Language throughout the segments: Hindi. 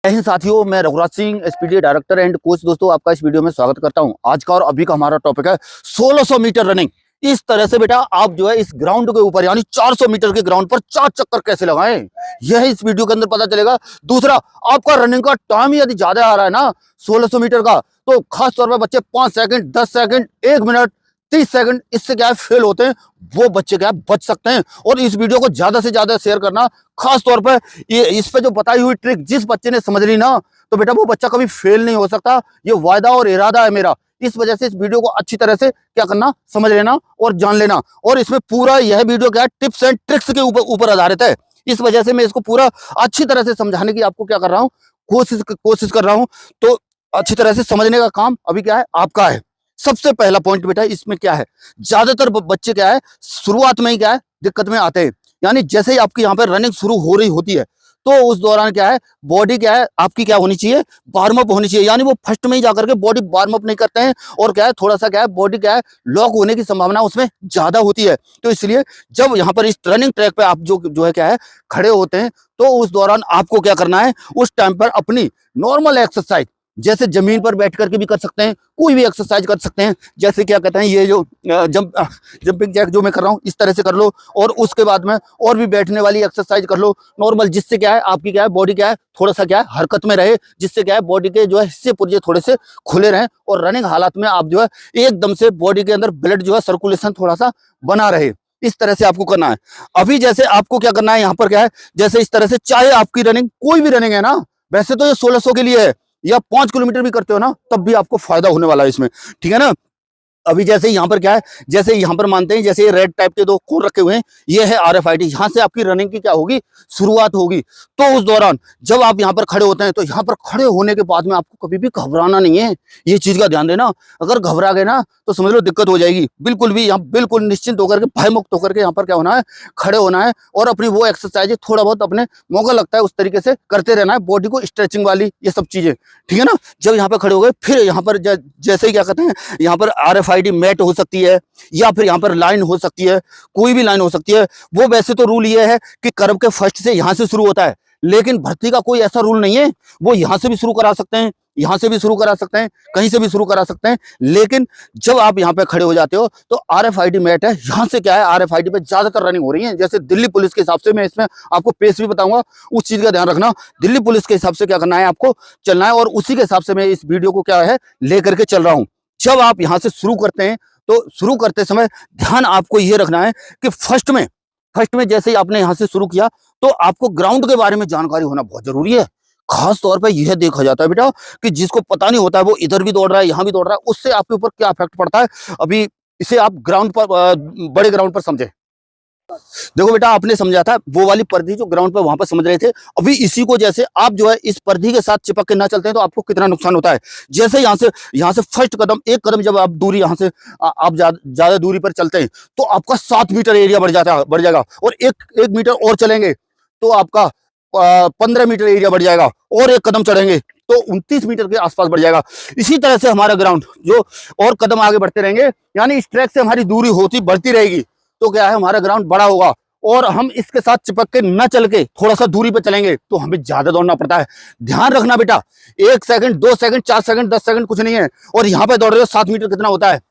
जय हिंद साथियों, मैं Raghuraj Singh, SPD director and coach. दोस्तों, आपका इस वीडियो में स्वागत करता हूं। आज का और अभी का हमारा टॉपिक है 1600 मीटर रनिंग। इस तरह से बेटा आप जो है इस ग्राउंड के ऊपर यानी 400 मीटर के ग्राउंड पर 4 चक्कर कैसे लगाएं, यह इस वीडियो के अंदर पता चलेगा। दूसरा, आपका रनिंग का टाइम यदि ज्यादा आ रहा है ना 1600 मीटर का, तो खास तौर पर बच्चे 5 सेकंड, 10 सेकंड, 1 मिनट, 30 सेकंड इससे क्या है फेल होते हैं, वो बच्चे क्या है बच सकते हैं। और इस वीडियो को ज्यादा से ज्यादा शेयर करना, खास तौर पर ये इस पे जो बताई हुई ट्रिक जिस बच्चे ने समझ ली ना, तो बेटा वो बच्चा कभी फेल नहीं हो सकता। ये वायदा और इरादा है मेरा। इस वजह से इस वीडियो को अच्छी तरह से क्या करना, समझ लेना और जान लेना। और इसमें पूरा यह वीडियो क्या है टिप्स एंड ट्रिक्स के ऊपर आधारित है। इस वजह से मैं इसको पूरा अच्छी तरह से समझाने की आपको क्या कर रहा हूँ, कोशिश कर रहा हूँ। तो अच्छी तरह से समझने का काम अभी क्या है आपका है। सबसे पहला पॉइंट बेटा इसमें क्या है, ज्यादातर बच्चे क्या है शुरुआत में ही क्या है दिक्कत में आते हैं। यानी जैसे ही आपकी यहाँ पे रनिंग शुरू हो रही होती है, तो उस दौरान क्या है बॉडी क्या है आपकी क्या होनी चाहिए, वार्म अप होनी चाहिए। यानी वो फर्स्ट में ही जाकर के बॉडी वार्म अप नहीं करते हैं, और क्या है थोड़ा सा क्या है बॉडी क्या है लॉक होने की संभावना उसमें ज्यादा होती है। तो इसलिए जब यहाँ पर इस रनिंग ट्रैक पे आप जो है क्या है खड़े होते हैं, तो उस दौरान आपको क्या करना है, उस टाइम पर अपनी नॉर्मल एक्सरसाइज, जैसे जमीन पर बैठ करके भी कर सकते हैं, कोई भी एक्सरसाइज कर सकते हैं। जैसे क्या कहते हैं ये जो जंपिंग जैक जो मैं कर रहा हूँ इस तरह से कर लो, और उसके बाद में और भी बैठने वाली एक्सरसाइज कर लो नॉर्मल, जिससे क्या है आपकी क्या है बॉडी क्या है थोड़ा सा क्या है हरकत में रहे, जिससे क्या है बॉडी के जो है हिस्से पुर्जे थोड़े से खुले रहें, और रनिंग हालात में आप जो है एकदम से बॉडी के अंदर ब्लड जो है सर्कुलेशन थोड़ा सा बना रहे। इस तरह से आपको करना है। अभी जैसे आपको क्या करना है यहाँ पर क्या है, जैसे इस तरह से चाहे आपकी रनिंग कोई भी रनिंग है ना, वैसे तो ये 1600 के लिए है, या 5 किलोमीटर भी करते हो ना तब भी आपको फायदा होने वाला है इसमें, ठीक है ना। अभी जैसे यहाँ पर क्या है, जैसे यहाँ पर मानते हैं जैसे रेड टाइप के 2 कोन रखे हुए हैं, ये है RFID। यहाँ से आपकी रनिंग की क्या होगी शुरुआत होगी। तो उस दौरान जब आप यहाँ पर खड़े होते हैं, तो यहाँ पर खड़े होने के बाद में आपको कभी भी घबराना नहीं है। ये चीज का ध्यान देना। अगर घबरा गए ना तो समझ लो दिक्कत हो जाएगी। बिल्कुल भी यहाँ बिल्कुल निश्चिंत होकर के, भय मुक्त होकर के यहाँ पर क्या होना है, खड़े होना है, और अपनी वो एक्सरसाइज थोड़ा बहुत अपने मौका लगता है उस तरीके से करते रहना है, बॉडी को स्ट्रेचिंग वाली ये सब चीजें, ठीक है ना। जब यहाँ पर खड़े हो गए, फिर यहाँ पर जैसे ही क्या कहते हैं, यहाँ पर RFID मैट हो सकती है, या फिर यहाँ पर लाइन हो सकती है, कोई भी लाइन हो सकती है। वो वैसे तो रूल ये है कि कर्व के फर्स्ट से यहाँ से शुरू होता है, लेकिन भर्ती का कोई ऐसा रूल नहीं है। वो यहाँ से भी शुरू करा सकते हैं, यहाँ से भी शुरू करा सकते हैं, कहीं से भी शुरू करा सकते हैं। लेकिन जब आप यहाँ पे खड़े हो जाते हो तो RFID मैट है, यहाँ से क्या है RFID पे ज्यादातर रनिंग हो रही है। जैसे दिल्ली पुलिस के हिसाब से, मैं इसमें आपको पेस भी बताऊंगा, उस चीज का ध्यान रखना। दिल्ली पुलिस के हिसाब से क्या करना है आपको चलना है, और उसी के हिसाब से मैं इस वीडियो को क्या है लेकर के चल रहा हूँ। जब आप यहाँ से शुरू करते हैं, तो शुरू करते समय ध्यान आपको ये रखना है कि फर्स्ट में जैसे ही आपने यहाँ से शुरू किया, तो आपको ग्राउंड के बारे में जानकारी होना बहुत जरूरी है। खास तौर पे यह देखा जाता है बेटा कि जिसको पता नहीं होता है वो इधर भी दौड़ रहा है, यहाँ भी दौड़ रहा है, उससे आपके ऊपर क्या इफेक्ट पड़ता है। अभी इसे आप ग्राउंड पर बड़े ग्राउंड पर समझे। देखो बेटा, आपने समझा था वो वाली परिधि जो ग्राउंड पर वहां पर समझ रहे थे। अभी इसी को जैसे आप जो है इस परिधि के साथ चिपक के ना चलते हैं, तो आपको कितना नुकसान होता है। जैसे यहाँ से फर्स्ट कदम, एक कदम जब आप दूरी यहाँ से आप ज्यादा दूरी पर चलते हैं, तो आपका 7 मीटर एरिया बढ़ जाएगा, और एक मीटर और चलेंगे तो आपका 15 मीटर एरिया बढ़ जाएगा, और एक कदम चढ़ेंगे तो 29 मीटर के आसपास बढ़ जाएगा। इसी तरह से हमारा ग्राउंड जो और कदम आगे बढ़ते रहेंगे, यानी इस ट्रैक से हमारी दूरी बढ़ती रहेगी, तो क्या है हमारा ग्राउंड बड़ा होगा। और हम इसके साथ चिपक के न चल के थोड़ा सा दूरी पे चलेंगे तो हमें ज्यादा दौड़ना पड़ता है। ध्यान रखना बेटा, 1 सेकंड, 2 सेकंड, 4 सेकंड, 10 सेकंड कुछ नहीं है। और यहाँ पे दौड़ रहे हो 7 मीटर कितना होता है,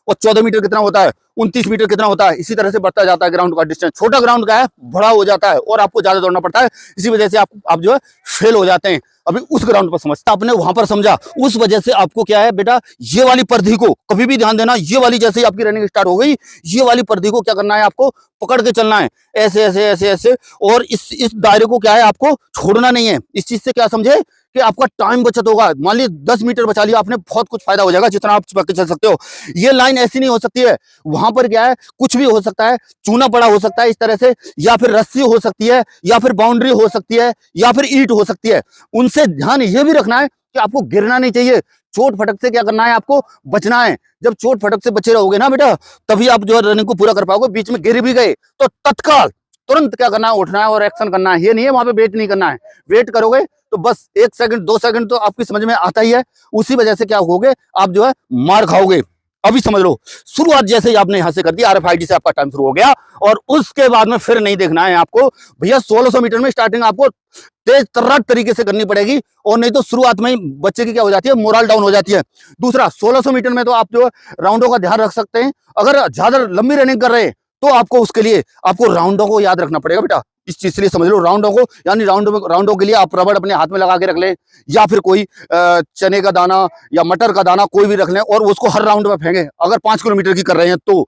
और 14 मीटर कितना होता है, 29 मीटर कितना होता है। इसी तरह से बढ़ता जाता है ग्राउंड का डिस्टेंस। छोटा ग्राउंड का है बड़ा हो जाता है, और आपको ज्यादा दौड़ना पड़ता है। इसी वजह से आप जो है फेल हो जाते हैं। अभी उस ग्राउंड पर समझता, आपने वहां पर समझा, उस वजह से आपको क्या है बेटा, ये वाली परिधि को कभी भी ध्यान देना। ये वाली जैसे ही आपकी रनिंग स्टार्ट हो गई, ये वाली परिधि को क्या करना है, आपको पकड़ के चलना है, ऐसे ऐसे ऐसे ऐसे। और इस दायरे को क्या है आपको छोड़ना नहीं है। इस चीज से क्या समझे कि आपका टाइम बचत होगा। मान ली 10 मीटर बचा लिया आपने, बहुत कुछ फायदा हो जाएगा, जितना आप चिपक के चल सकते हो। ये लाइन ऐसी नहीं हो सकती है, वहां पर क्या है कुछ भी हो सकता है, चूना पड़ा हो सकता है इस तरह से, या फिर रस्सी हो सकती है, या फिर बाउंड्री हो सकती है, या फिर ईंट हो सकती है। उनसे ध्यान ये भी रखना है कि आपको गिरना नहीं चाहिए। चोट फटक से क्या करना है, आपको बचना है। जब चोट फटक से बचे रहोगे ना बेटा, तभी आप जो है रनिंग को पूरा कर पाओगे। बीच में गिर भी गए तो तत्काल तुरंत क्या करना है, उठना है और एक्शन करना है। ये नहीं है वहां पे वेट नहीं करना है। वेट करोगे तो बस 1 सेकंड 2 सेकंड तो आपकी समझ में आता ही है। उसी वजह से क्या होगे, आप जो है मार खाओगे। अभी समझ लो, शुरुआत जैसे ही आपने यहां से कर दी, RFID से आपका टाइम शुरू हो गया और उसके बाद में फिर नहीं देखना है आपको भैया। 1600 मीटर में स्टार्टिंग आपको तेज तर्रार तरीके से करनी पड़ेगी, और नहीं तो शुरुआत में ही बच्चे की क्या हो जाती है, मोरल डाउन हो जाती है। दूसरा, 1600 मीटर में तो आप जो राउंडों का ध्यान रख सकते हैं। अगर ज्यादा लंबी रनिंग कर रहे हैं तो आपको उसके लिए आपको राउंडों को याद रखना पड़ेगा बेटा। इस चीज के लिए समझ लो, राउंडों को, यानी राउंडों के लिए आप रबड़ अपने हाथ में लगा के रख लें, या फिर कोई चने का दाना या मटर का दाना कोई भी रख लें और उसको हर राउंड में फेंकें। अगर 5 किलोमीटर की कर रहे हैं तो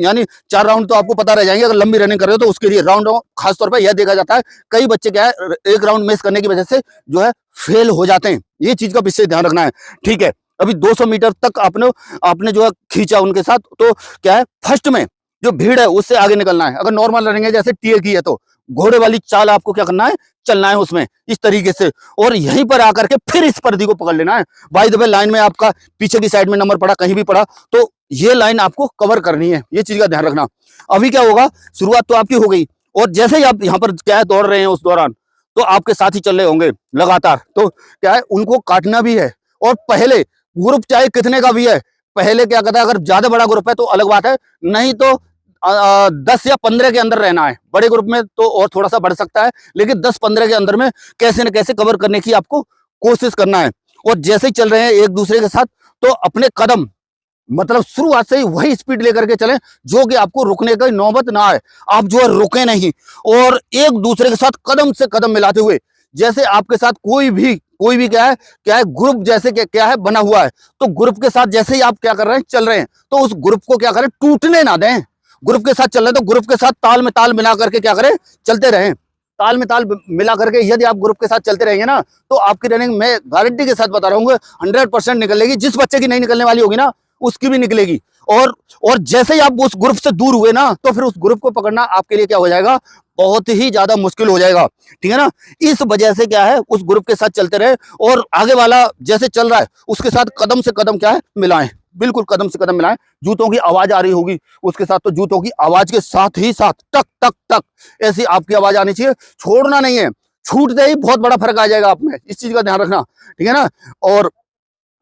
यानी 4 राउंड तो आपको पता रह जाएंगे। अगर लंबी रनिंग कर रहे हो तो उसके लिए राउंडों खासतौर पर यह देखा जाता है, कई बच्चे क्या है, एक राउंड मिस करने की वजह से जो है फेल हो जाते हैं। ये चीज का विशेष ध्यान रखना है, ठीक है। अभी 200 मीटर तक आपने जो है खींचा उनके साथ, तो क्या है, फर्स्ट में जो भीड़ है उससे आगे निकलना है। अगर नॉर्मल रनिंग है जैसे टीए की है तो घोड़े वाली चाल आपको क्या करना है, चलना है उसमें इस तरीके से, और यहीं पर आकर के फिर इस पर्दी को पकड़ लेना है। बाय द वे, लाइन में आपका पीछे की साइड में नंबर पड़ा, कहीं भी पड़ा, तो ये लाइन आपको कवर करनी है। ये चीज का ध्यान रखना। अभी क्या होगा, शुरुआत तो आपकी हो गई, और जैसे ही आप यहाँ पर क्या है दौड़ रहे हैं, उस दौरान तो आपके साथ ही चल रहे होंगे लगातार, तो क्या है, उनको काटना भी है। और पहले ग्रुप चाहे कितने का भी है, पहले क्या कहता है, अगर ज्यादा बड़ा ग्रुप है तो अलग बात है, नहीं तो 10 या 15 के अंदर रहना है। बड़े ग्रुप में तो और थोड़ा सा बढ़ सकता है, लेकिन 10-15 के अंदर में कैसे न कैसे कवर करने की आपको कोशिश करना है। और जैसे ही चल रहे हैं एक दूसरे के साथ, तो अपने कदम मतलब शुरुआत से ही वही स्पीड लेकर के चलें जो कि आपको रुकने की नौबत ना आए। आप जो है रुके नहीं, और एक दूसरे के साथ कदम से कदम मिलाते हुए, जैसे आपके साथ कोई भी क्या है ग्रुप जैसे क्या है बना हुआ है, तो ग्रुप के साथ जैसे ही आप क्या कर रहे हैं, चल रहे हैं, तो उस ग्रुप को क्या करें, टूटने ना दें। ग्रुप के साथ चल रहे हैं तो ग्रुप के साथ ताल में ताल मिला करके क्या करें, चलते रहें। ताल में ताल मिला करके यदि आप ग्रुप के साथ चलते रहेंगे ना, तो आपकी रनिंग मैं गारंटी के साथ बता रहा हूँ 100% निकलेगी। जिस बच्चे की नहीं निकलने वाली होगी ना, उसकी भी निकलेगी। और जैसे ही आप उस ग्रुप से दूर हुए ना, तो फिर उस ग्रुप को पकड़ना आपके लिए क्या हो जाएगा, बहुत ही ज्यादा मुश्किल हो जाएगा, ठीक है ना। इस वजह से क्या है, उस ग्रुप के साथ चलते रहे, और आगे वाला जैसे चल रहा है उसके साथ कदम से कदम क्या है मिलाएं, बिल्कुल कदम से कदम मिलाएं। जूतों की आवाज आ रही होगी उसके साथ, तो जूतों की आवाज के साथ ही साथ टक टक टक ऐसी आपकी आवाज आनी चाहिए, छोड़ना नहीं है। छूटते ही बहुत बड़ा फर्क आ जाएगा आप में, इस चीज का ध्यान रखना, ठीक है ना। और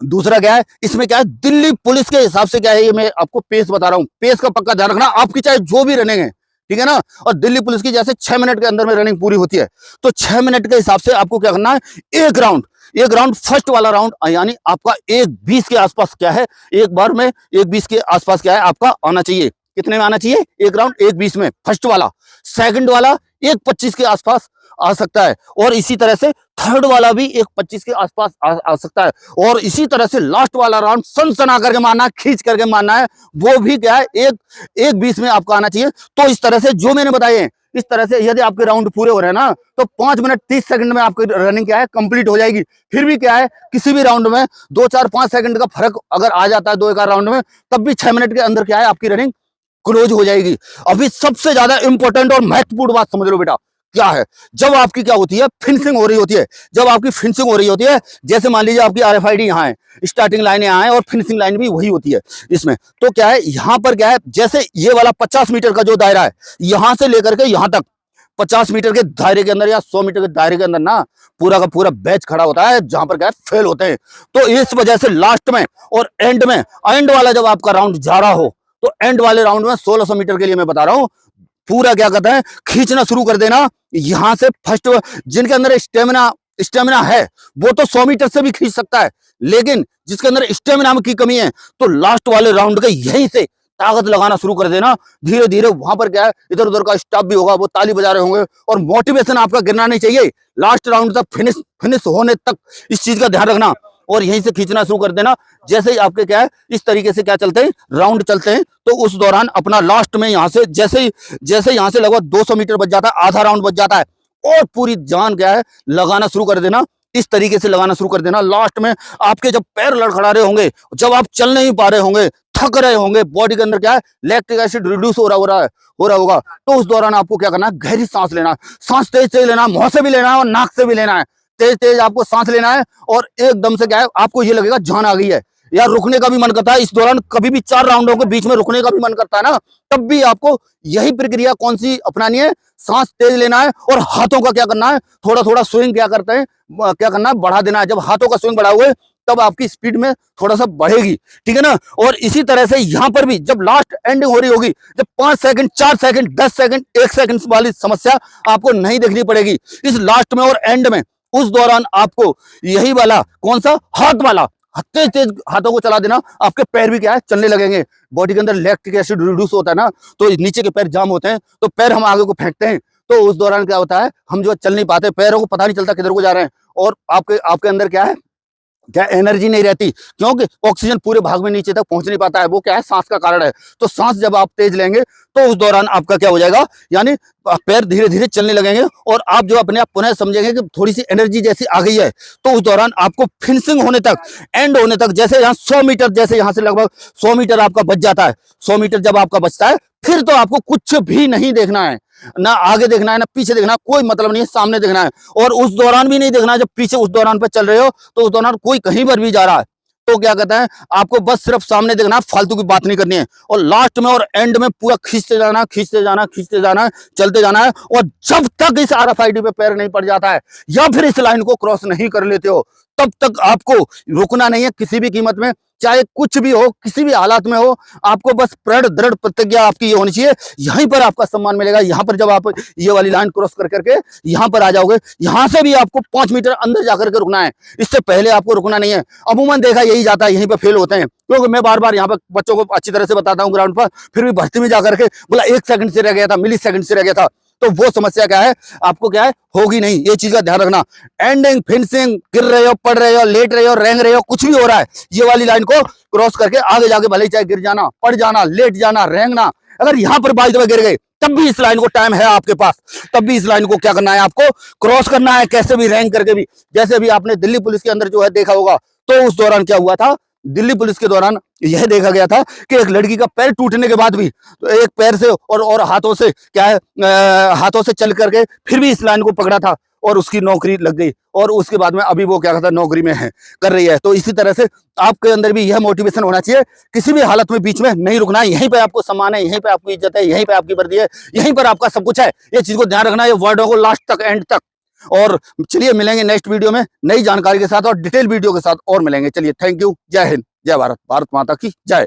दूसरा क्या है, इसमें क्या है, दिल्ली पुलिस के हिसाब से क्या है, ये मैं आपको पेस बता रहा हूँ, पेस का पक्का ध्यान रखना। आपकी चाहे जो भी रनिंग है, ठीक है ना, और दिल्ली पुलिस की जैसे 6 मिनट के अंदर में रनिंग पूरी होती है, तो 6 मिनट के हिसाब से आपको क्या करना है, एक राउंड फर्स्ट वाला राउंड यानी आपका 1:20 के आसपास क्या है, एक बार में 1:20 के आसपास क्या है आपका आना चाहिए। कितने में आना चाहिए, एक राउंड 1:20 में फर्स्ट वाला। सेकंड वाला 1:25 के आसपास आ सकता है, और इसी तरह से थर्ड वाला भी 1:25 के आसपास आ सकता है, और इसी तरह से लास्ट वाला राउंड सनसना करके मारना है, खींच करके मारना है, वो भी क्या है 1:20 में आपका आना चाहिए। तो इस तरह से जो मैंने बताए हैं, इस तरह से यदि आपके राउंड पूरे हो रहे हैं ना, तो 5 मिनट 30 सेकंड में आपकी रनिंग क्या है कंप्लीट हो जाएगी। फिर भी क्या है, किसी भी राउंड में 2, 4, 5 सेकंड का फर्क अगर आ जाता है 2 एक राउंड में, तब भी 6 मिनट के अंदर क्या है आपकी रनिंग क्लोज हो जाएगी। अभी सबसे ज्यादा इंपॉर्टेंट और महत्वपूर्ण बात समझ लो बेटा, क्या है, जब आपकी क्या होती है, फिनिशिंग हो रही होती है। जब आपकी फिनिशिंग हो रही होती है, जैसे मान लीजिए आपकी RFID यहाँ है, स्टार्टिंग लाइन यहाँ है और फिनिशिंग लाइन भी वही होती है इसमें, तो क्या है, यहाँ पर क्या है, जैसे ये वाला 50 मीटर का जो दायरा है, यहां से लेकर के यहां तक 50 मीटर के दायरे के अंदर या 100 मीटर के दायरे के अंदर ना पूरा का पूरा बैच खड़ा होता है, जहां पर क्या है फेल होते हैं। तो इस वजह से लास्ट में और एंड वाला जब आपका राउंड जा रहा हो, तो एंड वाले राउंड में 1600 मीटर के लिए मैं बता रहा हूं, पूरा क्या कहते हैं, खींचना शुरू कर देना। यहां से फर्स्ट, जिनके अंदर स्टेमिना है वो तो 100 मीटर से भी खींच सकता है, लेकिन जिसके अंदर स्टेमिना की कमी है, तो लास्ट वाले राउंड के यहीं से ताकत लगाना शुरू कर देना। धीरे धीरे वहां पर क्या है, इधर उधर का स्टाफ भी होगा, वो ताली बजा रहे होंगे, और मोटिवेशन आपका गिरना नहीं चाहिए। लास्ट राउंड तक फिनिश होने तक इस चीज का ध्यान रखना, और यहीं से खींचना शुरू कर देना। जैसे ही आपके क्या है, इस तरीके से क्या चलते हैं, राउंड चलते हैं, तो उस दौरान अपना लास्ट में यहाँ से जैसे यहाँ से लगभग 200 मीटर बच जाता है, आधा राउंड बच जाता है, और पूरी जान क्या है लगाना शुरू कर देना। इस तरीके से लगाना शुरू कर देना। लास्ट में आपके जब पैर लड़खड़ा रहे होंगे, जब आप चल नहीं पा रहे होंगे, थक रहे होंगे, बॉडी के अंदर क्या है, लैक्टिक एसिड रिड्यूस हो रहा होगा, तो उस दौरान आपको क्या करना है, गहरी सांस लेना है। सांस तेज लेना है, मुंह से भी लेना है और नाक से भी लेना है। तेज आपको सांस लेना है, और एकदम से क्या है, आपको ये लगेगा जान आ गई है, या रुकने का भी मन करता है। इस दौरान कभी भी 4 राउंडों के बीच में रुकने का भी मन करता है ना, तब भी आपको यही प्रक्रिया कौन सी अपनानी है, सांस तेज लेना है, और हाथों का क्या करना है, थोड़ा थोड़ा स्विंग क्या करते हैं, क्या करना है, बढ़ा देना है। जब हाथों का स्विंग बढ़ा हुए, तब आपकी स्पीड में थोड़ा सा बढ़ेगी, ठीक है ना। और इसी तरह से यहाँ पर भी जब लास्ट एंडिंग हो रही होगी, जब 5 सेकंड, 4 सेकंड, 10 सेकंड, 1 सेकंड वाली समस्या आपको नहीं देखनी पड़ेगी इस लास्ट में और एंड में। उस दौरान आपको यही वाला कौन सा हाथ वाला, तेज तेज हाथों को चला देना, आपके पैर भी क्या है चलने लगेंगे। बॉडी के अंदर लैक्टिक एसिड रिड्यूस होता है ना, तो नीचे के पैर जाम होते हैं, तो पैर हम आगे को फेंकते हैं, तो उस दौरान क्या होता है, हम जो चल नहीं पाते, पैरों को पता नहीं चलता किधर को जा रहे हैं, और आपके अंदर क्या है, क्या एनर्जी नहीं रहती, क्योंकि ऑक्सीजन पूरे भाग में नीचे तक पहुंच नहीं पाता है। वो क्या है, सांस का कारण है। तो सांस जब आप तेज लेंगे तो उस दौरान आपका क्या हो जाएगा, यानी पैर धीरे धीरे चलने लगेंगे, और आप जो अपने आप पुनः समझेंगे कि थोड़ी सी एनर्जी जैसी आ गई है। तो उस दौरान आपको फिनिशिंग होने तक, एंड होने तक, जैसे यहाँ 100 मीटर, जैसे यहाँ से लगभग 100 मीटर आपका बच जाता है, 100 मीटर जब आपका बचता है, फिर तो आपको कुछ भी नहीं देखना है, ना आगे देखना है ना पीछे देखना है, कोई मतलब नहीं है, सामने देखना है। और उस दौरान भी नहीं देखना है जब पीछे उस दौरान पे चल रहे हो, तो उस दौरान कोई कहीं पर भी जा रहा है तो क्या कहता है, आपको बस सिर्फ सामने देखना है, फालतू की बात नहीं करनी है। और लास्ट में और एंड में पूरा खींचते जाना, खींचते जाना, खींचते जाना, चलते जाना है। और जब तक इस RFID पे पैर नहीं पड़ जाता है या फिर इस लाइन को क्रॉस नहीं कर लेते हो, तब तक आपको रुकना नहीं है किसी भी कीमत में, चाहे कुछ भी हो, किसी भी हालात में हो। आपको बस दृढ़ प्रतिज्ञा आपकी ये होनी चाहिए, यहीं पर आपका सम्मान मिलेगा। यहाँ पर जब आप ये वाली लाइन क्रॉस कर करके यहाँ पर आ जाओगे, यहाँ से भी आपको 5 मीटर अंदर जाकर के रुकना है, इससे पहले आपको रुकना नहीं है। अमूमन देखा यही जाता है, यहीं पर फेल होते हैं, क्योंकि मैं बार बार यहाँ पर बच्चों को अच्छी तरह से बताता हूँ ग्राउंड पर, फिर भी भर्ती में जाकर के बोला 1 सेकंड से रह गया था, मिली सेकंड से रह गया था, तो वो समस्या क्या है, आपको क्या है, होगी नहीं। ये चीज का ध्यान रखना। एंडिंग, फिनिशिंग, गिर रहे हो, पड़ रहे हो, लेट रहे हो, रेंग रहे हो, कुछ भी हो रहा है, ये वाली लाइन को क्रॉस करके आगे जाके भले चाहे गिर जाना, पड़ जाना, लेट जाना, रेंगना, अगर यहाँ पर बाई दफा गिर गए तब भी इस लाइन को टाइम है आपके पास, तब भी इस लाइन को क्या करना है, आपको क्रॉस करना है, कैसे भी रेंग करके भी। जैसे अभी आपने दिल्ली पुलिस के अंदर जो है देखा होगा, तो उस दौरान क्या हुआ था, दिल्ली पुलिस के दौरान यह देखा गया था कि एक लड़की का पैर टूटने के बाद भी तो एक पैर से और हाथों से क्या है, हाथों से चल करके फिर भी इस लाइन को पकड़ा था और उसकी नौकरी लग गई, और उसके बाद में अभी वो क्या कहता है, नौकरी में है, कर रही है। तो इसी तरह से आपके अंदर भी यह मोटिवेशन होना चाहिए, किसी भी हालत में बीच में नहीं रुकना है। यहीं पे आपको सम्मान है, यहीं पे आपकी इज्जत है, यहीं पे आपकी वर्दी है, यहीं पर आपका सब कुछ है। ये चीज को ध्यान रखना है, ये वर्डों को लास्ट तक, एंड तक। और चलिए मिलेंगे नेक्स्ट वीडियो में नई जानकारी के साथ और डिटेल वीडियो के साथ और मिलेंगे। चलिए, थैंक यू, जय हिंद, जय भारत, भारत माता की जय।